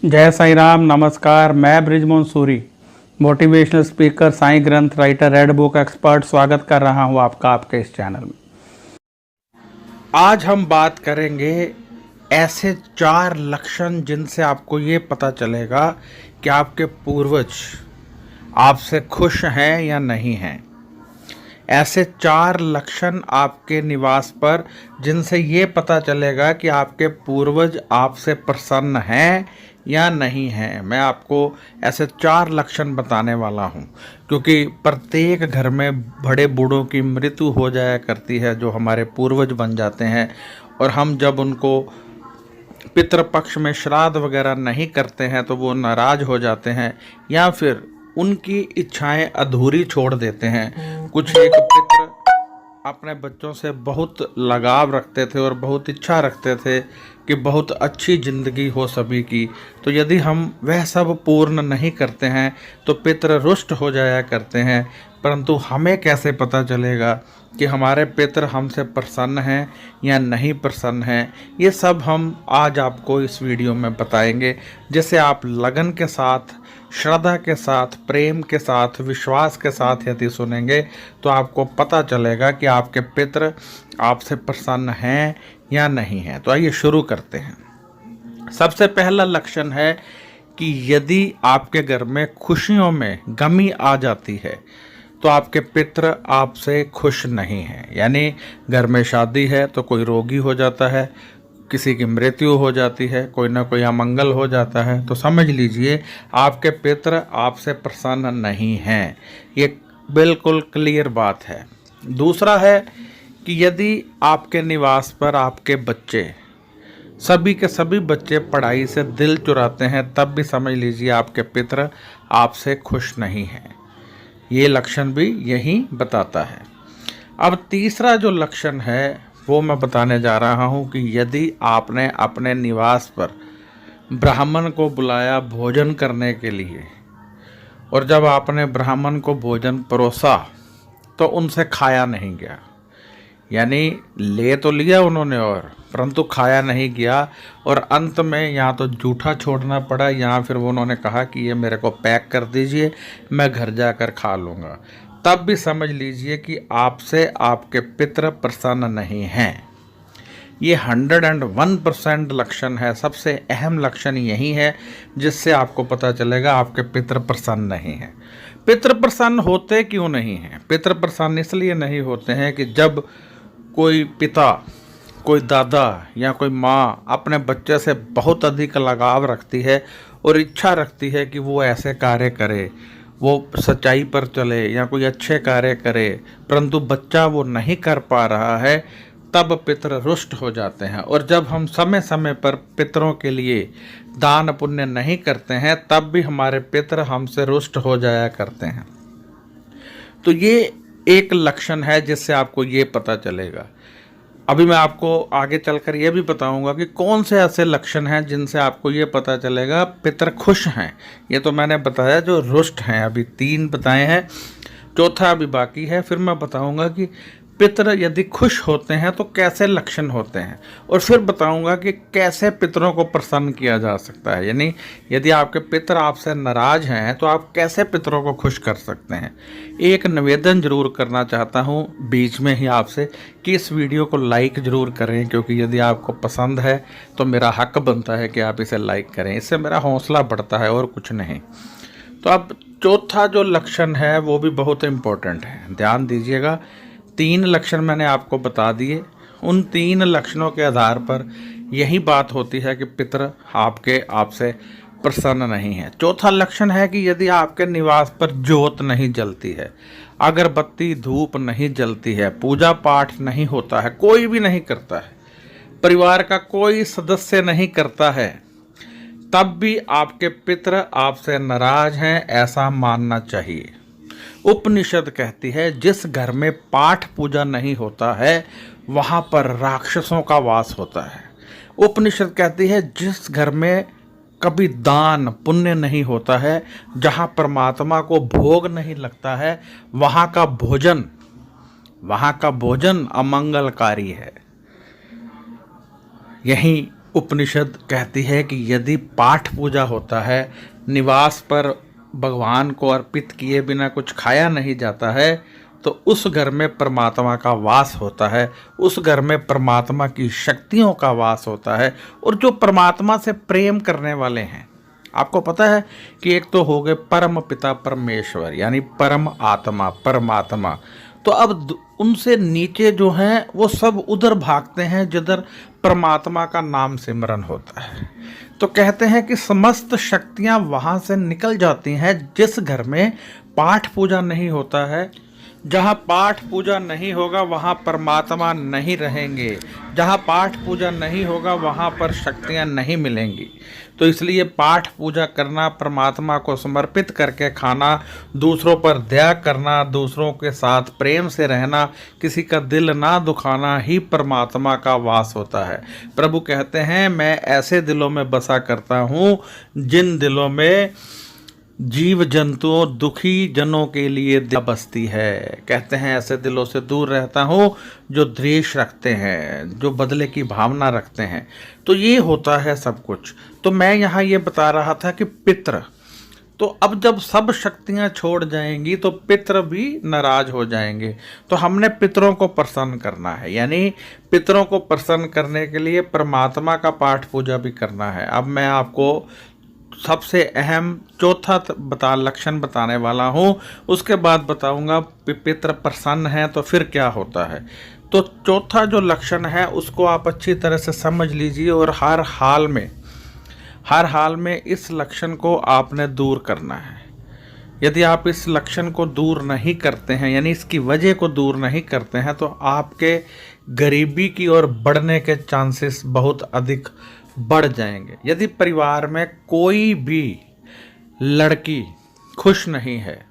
जय साईं राम। नमस्कार। मैं बृजमोहन सूरी, मोटिवेशनल स्पीकर, साईं ग्रंथ राइटर, रेड बुक एक्सपर्ट, स्वागत कर रहा हूं आपका आपके इस चैनल में। आज हम बात करेंगे ऐसे 4 लक्षण जिनसे आपको ये पता चलेगा कि आपके पूर्वज आपसे खुश हैं या नहीं हैं। ऐसे 4 लक्षण आपके निवास पर जिनसे ये पता चलेगा कि आपके पूर्वज आपसे प्रसन्न हैं या नहीं हैं। मैं आपको ऐसे 4 लक्षण बताने वाला हूं, क्योंकि प्रत्येक घर में बड़े बूढ़ों की मृत्यु हो जाया करती है, जो हमारे पूर्वज बन जाते हैं, और हम जब उनको पितृपक्ष में श्राद्ध वगैरह नहीं करते हैं तो वो नाराज़ हो जाते हैं या फिर उनकी इच्छाएं अधूरी छोड़ देते हैं। कुछ एक पितर अपने बच्चों से बहुत लगाव रखते थे और बहुत इच्छा रखते थे कि बहुत अच्छी ज़िंदगी हो सभी की, तो यदि हम वह सब पूर्ण नहीं करते हैं तो पितर रुष्ट हो जाया करते हैं। परंतु हमें कैसे पता चलेगा कि हमारे पितर हमसे प्रसन्न हैं या नहीं प्रसन्न हैं? ये सब हम आज आपको इस वीडियो में बताएंगे, जिससे आप लगन के साथ, श्रद्धा के साथ, प्रेम के साथ, विश्वास के साथ यदि सुनेंगे तो आपको पता चलेगा कि आपके पितर आपसे प्रसन्न हैं या नहीं हैं। तो आइए शुरू करते हैं। सबसे पहला लक्षण है कि यदि आपके घर में खुशियों में कमी आ जाती है तो आपके पितर आपसे खुश नहीं हैं। यानी घर में शादी है तो कोई रोगी हो जाता है, किसी की मृत्यु हो जाती है, कोई ना कोई अमंगल हो जाता है, तो समझ लीजिए आपके पितर आपसे प्रसन्न नहीं हैं। ये बिल्कुल क्लियर बात है। दूसरा है कि यदि आपके निवास पर आपके बच्चे, सभी के सभी बच्चे पढ़ाई से दिल चुराते हैं, तब भी समझ लीजिए आपके पितर आपसे खुश नहीं हैं। ये लक्षण भी यही बताता है। अब तीसरा जो लक्षण है वो मैं बताने जा रहा हूँ कि यदि आपने अपने निवास पर ब्राह्मण को बुलाया भोजन करने के लिए, और जब आपने ब्राह्मण को भोजन परोसा तो उनसे खाया नहीं गया, यानी ले तो लिया उन्होंने और परंतु खाया नहीं गया, और अंत में या तो जूठा छोड़ना पड़ा या फिर वो उन्होंने कहा कि ये मेरे को पैक कर दीजिए, मैं घर जाकर खा लूँगा, तब भी समझ लीजिए कि आपसे आपके पितर प्रसन्न नहीं हैं। ये 101% लक्षण है। सबसे अहम लक्षण यही है जिससे आपको पता चलेगा आपके पितर प्रसन्न नहीं हैं। पितर प्रसन्न होते क्यों नहीं हैं? पितर प्रसन्न इसलिए नहीं होते हैं कि जब कोई पिता, कोई दादा या कोई माँ अपने बच्चे से बहुत अधिक लगाव रखती है और इच्छा रखती है कि वो ऐसे कार्य करे, वो सच्चाई पर चले या कोई अच्छे कार्य करे, परंतु बच्चा वो नहीं कर पा रहा है, तब पितर रुष्ट हो जाते हैं। और जब हम समय समय पर पितरों के लिए दान पुण्य नहीं करते हैं, तब भी हमारे पितर हमसे रुष्ट हो जाया करते हैं। तो ये एक लक्षण है जिससे आपको ये पता चलेगा। अभी मैं आपको आगे चलकर ये भी बताऊंगा कि कौन से ऐसे लक्षण हैं जिनसे आपको ये पता चलेगा पितर खुश हैं। ये तो मैंने बताया जो रुष्ट हैं, अभी 3 बताए हैं, चौथा अभी बाकी है। फिर मैं बताऊंगा कि पितर यदि खुश होते हैं तो कैसे लक्षण होते हैं, और फिर बताऊंगा कि कैसे पितरों को प्रसन्न किया जा सकता है। यानी यदि आपके पितर आपसे नाराज हैं तो आप कैसे पितरों को खुश कर सकते हैं। एक निवेदन जरूर करना चाहता हूं बीच में ही आपसे कि इस वीडियो को लाइक ज़रूर करें, क्योंकि यदि आपको पसंद है तो मेरा हक बनता है कि आप इसे लाइक करें, इससे मेरा हौसला बढ़ता है और कुछ नहीं। तो अब चौथा जो लक्षण है वो भी बहुत इम्पोर्टेंट है, ध्यान दीजिएगा। 3 लक्षण मैंने आपको बता दिए। उन 3 लक्षणों के आधार पर यही बात होती है कि पितर आपसे प्रसन्न नहीं है। चौथा लक्षण है कि यदि आपके निवास पर ज्योत नहीं जलती है, अगरबत्ती धूप नहीं जलती है, पूजा पाठ नहीं होता है, कोई भी नहीं करता है, परिवार का कोई सदस्य नहीं करता है, तब भी आपके पितर आपसे नाराज हैं, ऐसा मानना चाहिए। उपनिषद कहती है जिस घर में पाठ पूजा नहीं होता है वहाँ पर राक्षसों का वास होता है। उपनिषद कहती है जिस घर में कभी दान पुण्य नहीं होता है, जहाँ परमात्मा को भोग नहीं लगता है, वहाँ का भोजन अमंगलकारी है। यही उपनिषद कहती है कि यदि पाठ पूजा होता है, निवास पर भगवान को अर्पित किए बिना कुछ खाया नहीं जाता है, तो उस घर में परमात्मा का वास होता है, उस घर में परमात्मा की शक्तियों का वास होता है। और जो परमात्मा से प्रेम करने वाले हैं, आपको पता है कि एक तो हो गए परम पिता परमेश्वर यानी परम आत्मा परमात्मा, तो अब उनसे नीचे जो हैं वो सब उधर भागते हैं जिधर परमात्मा का नाम सिमरन होता है। तो कहते हैं कि समस्त शक्तियां वहां से निकल जाती हैं जिस घर में पाठ पूजा नहीं होता है। जहाँ पाठ पूजा नहीं होगा वहाँ परमात्मा नहीं रहेंगे, जहाँ पाठ पूजा नहीं होगा वहाँ पर शक्तियाँ नहीं मिलेंगी। तो इसलिए पाठ पूजा करना, परमात्मा को समर्पित करके खाना, दूसरों पर दया करना, दूसरों के साथ प्रेम से रहना, किसी का दिल ना दुखाना ही परमात्मा का वास होता है। प्रभु कहते हैं मैं ऐसे दिलों में बसा करता हूँ जिन दिलों में जीव जंतुओं दुखी जनों के लिए दया बसती है। कहते हैं ऐसे दिलों से दूर रहता हूँ जो द्वेष रखते हैं, जो बदले की भावना रखते हैं। तो ये होता है सब कुछ। तो मैं यहाँ ये बता रहा था कि पितृ, तो अब जब सब शक्तियाँ छोड़ जाएंगी तो पितृ भी नाराज हो जाएंगे। तो हमने पितरों को प्रसन्न करना है, यानी पितरों को प्रसन्न करने के लिए परमात्मा का पाठ पूजा भी करना है। अब मैं आपको सबसे अहम चौथा लक्षण बताने वाला हूँ, उसके बाद बताऊँगा पितृ प्रसन्न हैं तो फिर क्या होता है। तो चौथा जो लक्षण है उसको आप अच्छी तरह से समझ लीजिए और हर हाल में इस लक्षण को आपने दूर करना है। यदि आप इस लक्षण को दूर नहीं करते हैं, यानी इसकी वजह को दूर नहीं करते हैं, तो आपके गरीबी की ओर बढ़ने के चांसेस बहुत अधिक बढ़ जाएंगे। यदि परिवार में कोई भी लड़की खुश नहीं है,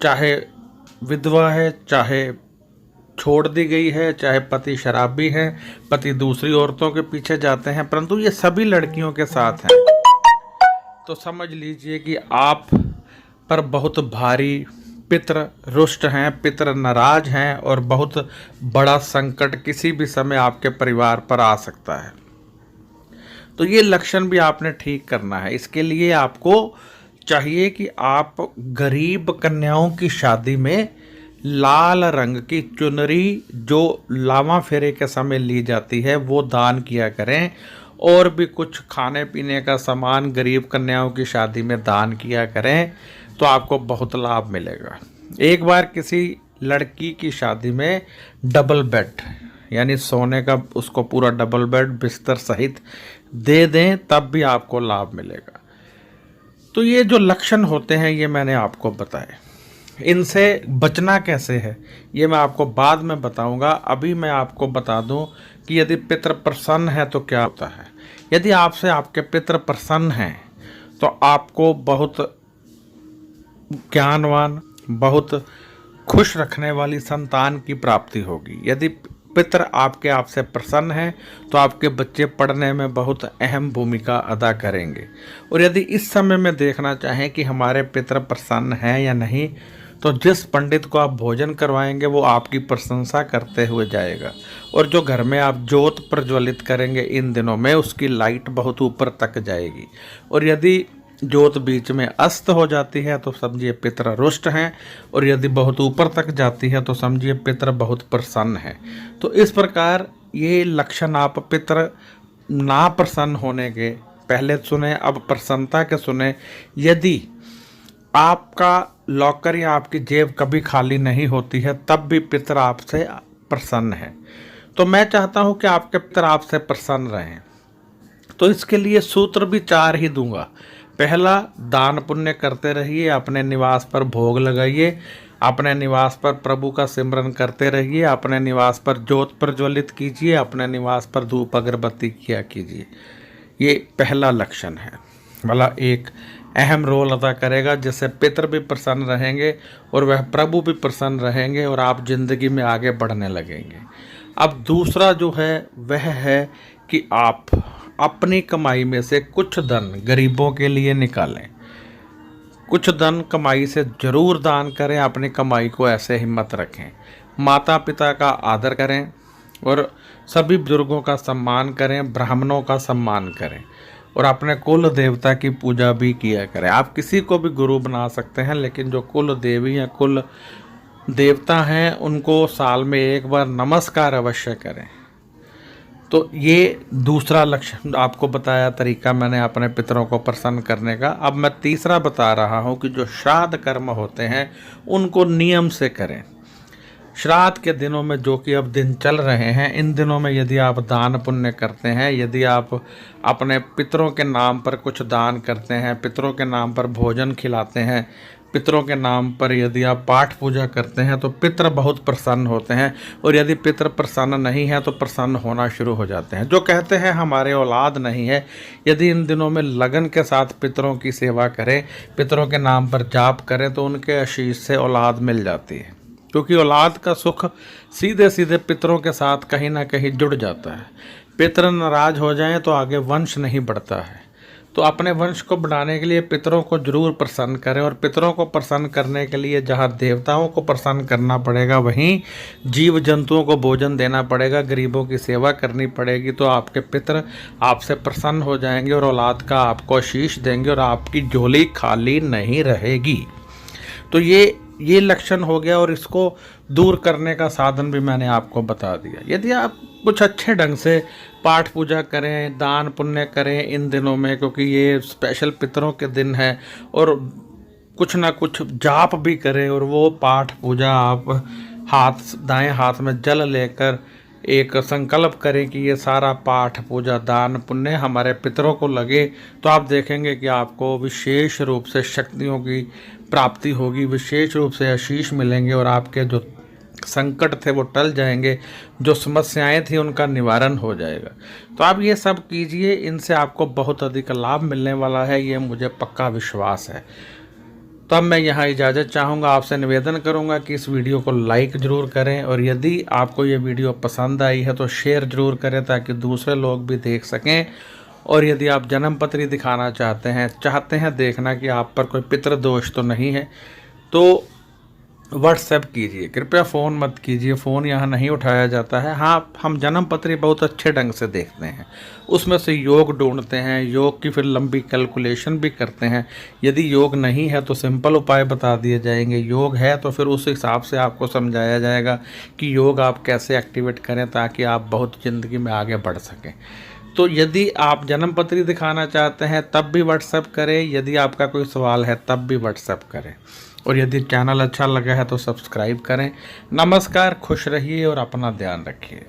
चाहे विधवा है, चाहे छोड़ दी गई है, चाहे पति शराबी है, पति दूसरी औरतों के पीछे जाते हैं, परंतु ये सभी लड़कियों के साथ हैं, तो समझ लीजिए कि आप पर बहुत भारी पितृ रुष्ट हैं, पितृ नाराज हैं और बहुत बड़ा संकट किसी भी समय आपके परिवार पर आ सकता है। तो ये लक्षण भी आपने ठीक करना है। इसके लिए आपको चाहिए कि आप गरीब कन्याओं की शादी में लाल रंग की चुनरी जो लावा फेरे के समय ली जाती है वो दान किया करें, और भी कुछ खाने पीने का सामान गरीब कन्याओं की शादी में दान किया करें, तो आपको बहुत लाभ मिलेगा। एक बार किसी लड़की की शादी में डबल बेड यानी सोने का उसको पूरा डबल बेड बिस्तर सहित दे दें, तब भी आपको लाभ मिलेगा। तो ये जो लक्षण होते हैं ये मैंने आपको बताए। इनसे बचना कैसे है ये मैं आपको बाद में बताऊंगा। अभी मैं आपको बता दूं कि यदि पितृ प्रसन्न है तो क्या होता है। यदि आपसे आपके पितृ प्रसन्न हैं तो आपको बहुत ज्ञानवान, बहुत खुश रखने वाली संतान की प्राप्ति होगी। यदि पितृ आपसे प्रसन्न हैं तो आपके बच्चे पढ़ने में बहुत अहम भूमिका अदा करेंगे। और यदि इस समय में देखना चाहें कि हमारे पितृ प्रसन्न हैं या नहीं, तो जिस पंडित को आप भोजन करवाएंगे वो आपकी प्रशंसा करते हुए जाएगा। और जो घर में आप ज्योत प्रज्वलित करेंगे इन दिनों में, उसकी लाइट बहुत ऊपर तक जाएगी। और यदि ज्योत बीच में अस्त हो जाती है तो समझिए पितृ रुष्ट हैं, और यदि बहुत ऊपर तक जाती है तो समझिए पितृ बहुत प्रसन्न है। तो इस प्रकार ये लक्षण आप पितृ ना प्रसन्न होने के पहले सुने, अब प्रसन्नता के सुने। यदि आपका लॉकर या आपकी जेब कभी खाली नहीं होती है तब भी पितृ आपसे प्रसन्न है। तो मैं चाहता हूँ कि आपके पितृ आपसे प्रसन्न रहें। तो इसके लिए सूत्र भी 4 ही दूंगा। पहला, दान पुण्य करते रहिए, अपने निवास पर भोग लगाइए, अपने निवास पर प्रभु का सिमरन करते रहिए, अपने निवास पर ज्योत प्रज्वलित कीजिए, अपने निवास पर धूप अगरबत्ती किया कीजिए। ये पहला लक्षण है, वाला एक अहम रोल अदा करेगा, जिससे पितर भी प्रसन्न रहेंगे और वह प्रभु भी प्रसन्न रहेंगे और आप जिंदगी में आगे बढ़ने लगेंगे। अब दूसरा जो है वह है कि आप अपनी कमाई में से कुछ धन गरीबों के लिए निकालें। कुछ धन कमाई से जरूर दान करें, अपनी कमाई को ऐसे ही मत रखें। माता पिता का आदर करें और सभी बुजुर्गों का सम्मान करें, ब्राह्मणों का सम्मान करें और अपने कुल देवता की पूजा भी किया करें। आप किसी को भी गुरु बना सकते हैं, लेकिन जो कुल देवी या कुल देवता हैं उनको साल में एक बार नमस्कार अवश्य करें। तो ये दूसरा लक्ष्य आपको बताया तरीका मैंने अपने पितरों को प्रसन्न करने का। अब मैं तीसरा बता रहा हूँ कि जो श्राद्ध कर्म होते हैं उनको नियम से करें। श्राद्ध के दिनों में, जो कि अब दिन चल रहे हैं, इन दिनों में यदि आप दान पुण्य करते हैं, यदि आप अपने पितरों के नाम पर कुछ दान करते हैं, पितरों के नाम पर भोजन खिलाते हैं, पितरों के नाम पर यदि आप पाठ पूजा करते हैं, तो पितर बहुत प्रसन्न होते हैं। और यदि पितर प्रसन्न नहीं है तो प्रसन्न होना शुरू हो जाते हैं। जो कहते हैं हमारे औलाद नहीं है, यदि इन दिनों में लगन के साथ पितरों की सेवा करें, पितरों के नाम पर जाप करें, तो उनके आशीष से औलाद मिल जाती है। क्योंकि औलाद का सुख सीधे सीधे पितरों के साथ कहीं ना कहीं जुड़ जाता है। पितर नाराज हो जाएं तो आगे वंश नहीं बढ़ता है। तो अपने वंश को बढ़ाने के लिए पितरों को जरूर प्रसन्न करें, और पितरों को प्रसन्न करने के लिए जहाँ देवताओं को प्रसन्न करना पड़ेगा, वहीं जीव जंतुओं को भोजन देना पड़ेगा, गरीबों की सेवा करनी पड़ेगी। तो आपके पितर आपसे प्रसन्न हो जाएंगे और औलाद का आपको आशीष देंगे और आपकी झोली खाली नहीं रहेगी। तो ये लक्षण हो गया, और इसको दूर करने का साधन भी मैंने आपको बता दिया। यदि आप कुछ अच्छे ढंग से पाठ पूजा करें, दान पुण्य करें इन दिनों में, क्योंकि ये स्पेशल पितरों के दिन है, और कुछ ना कुछ जाप भी करें, और वो पाठ पूजा आप दाएं हाथ में जल लेकर एक संकल्प करें कि ये सारा पाठ पूजा दान पुण्य हमारे पितरों को लगे, तो आप देखेंगे कि आपको विशेष रूप से शक्तियों की प्राप्ति होगी, विशेष रूप से आशीष मिलेंगे, और आपके जो संकट थे वो टल जाएंगे, जो समस्याएं थी उनका निवारण हो जाएगा। तो आप ये सब कीजिए, इनसे आपको बहुत अधिक लाभ मिलने वाला है, ये मुझे पक्का विश्वास है। तो अब मैं यहाँ इजाज़त चाहूँगा, आपसे निवेदन करूँगा कि इस वीडियो को लाइक ज़रूर करें, और यदि आपको ये वीडियो पसंद आई है तो शेयर ज़रूर करें ताकि दूसरे लोग भी देख सकें। और यदि आप जन्मपत्री दिखाना चाहते हैं देखना कि आप पर कोई पितृदोष तो नहीं है, तो व्हाट्सएप कीजिए, कृपया फ़ोन मत कीजिए, फ़ोन यहाँ नहीं उठाया जाता है। हाँ, हम जन्मपत्री बहुत अच्छे ढंग से देखते हैं, उसमें से योग ढूंढते हैं, योग की फिर लंबी कैलकुलेशन भी करते हैं। यदि योग नहीं है तो सिंपल उपाय बता दिए जाएंगे, योग है तो फिर उस हिसाब से आपको समझाया जाएगा कि योग आप कैसे एक्टिवेट करें ताकि आप बहुत ज़िंदगी में आगे बढ़ सकें। तो यदि आप जन्मपत्री दिखाना चाहते हैं तब भी व्हाट्सएप करें, यदि आपका कोई सवाल है तब भी व्हाट्सएप करें, और यदि चैनल अच्छा लगा है तो सब्सक्राइब करें। नमस्कार, खुश रहिए और अपना ध्यान रखिए।